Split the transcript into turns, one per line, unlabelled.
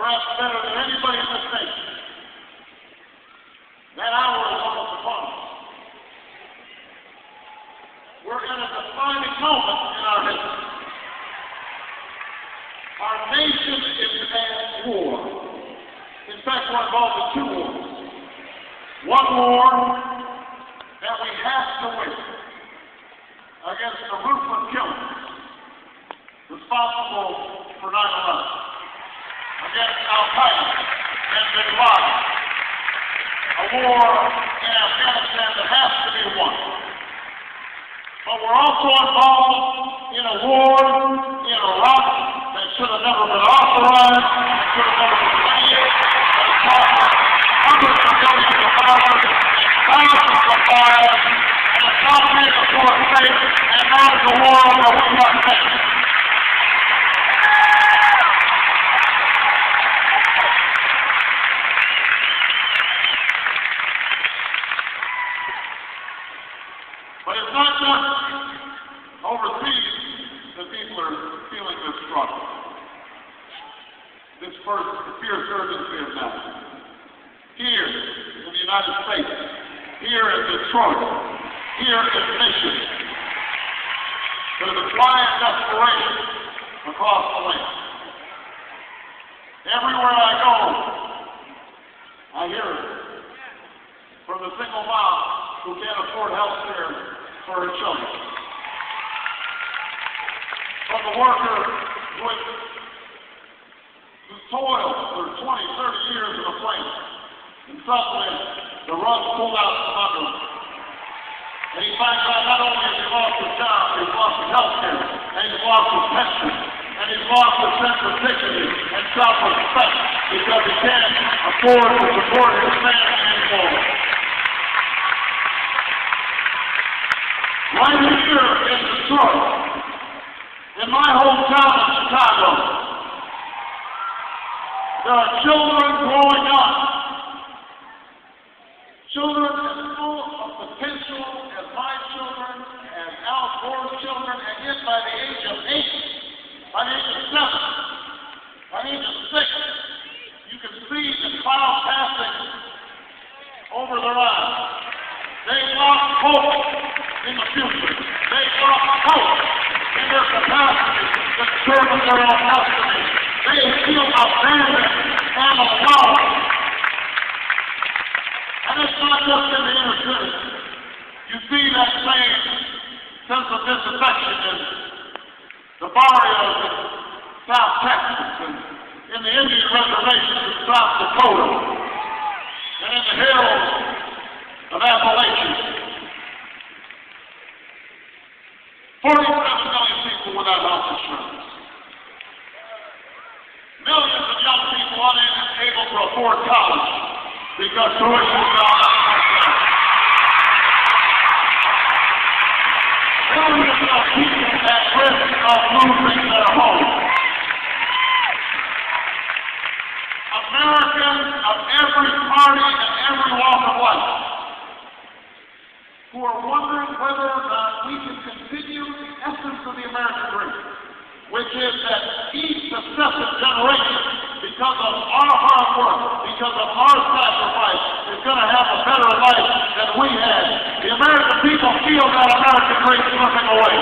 perhaps better than anybody in this nation. That hour is almost upon us. We're in a defining moment in our history. Our nation is at war. In fact, we're involved in two wars. One war that we have to win against the ruthless killers responsible for 9/11, against Al-Qaeda and Bin Laden. A war in Afghanistan that has to be won. But we're also involved in a war in Iraq that should have never been authorized, that should have never been made, that has cost hundreds of millions of dollars, thousands of lives, and it's not made a poor state, and that is a war that we must take. But it's not just overseas that people are feeling this struggle. This fierce urgency of now. Here in the United States, here in Detroit, here in Michigan, there's a quiet desperation across the land. Everywhere I go, I hear it. From the single mom who can't afford health care for her children. From the worker who toiled for 20, 30 years in a plant, and suddenly the rug pulled out from under him. And he finds out not only has he lost his job, he's lost his health care, and he's lost his pension, and he's lost his sense of dignity and self-respect because he can't afford to support his family anymore. Right here in Detroit, in my hometown of Chicago, there are children growing up. Children as full of potential as my children, as Al Gore's children, and yet by the age of 8, by the age of 7, by the age of 6, you can see the cloud passing over their eyes. They lost hope in the future. They lost hope in their capacity to determine their own destiny. They feel abandoned and alone. And it's not just in the inner city. You see that same sense of disaffection in the barrios in South Texas and in the Indian reservations in South Dakota and in the hills of Appalachia. 47 million people without health insurance. Millions of young people unable to afford college because tuition is now not expensive. Millions of people at risk of losing their homes. Americans of every party and every walk of life who are wondering whether or not we can continue the essence of the American dream, which is that each successive generation, because of our hard work, because of our sacrifice, is going to have a better life than we had. The American people feel that American dream slipping away.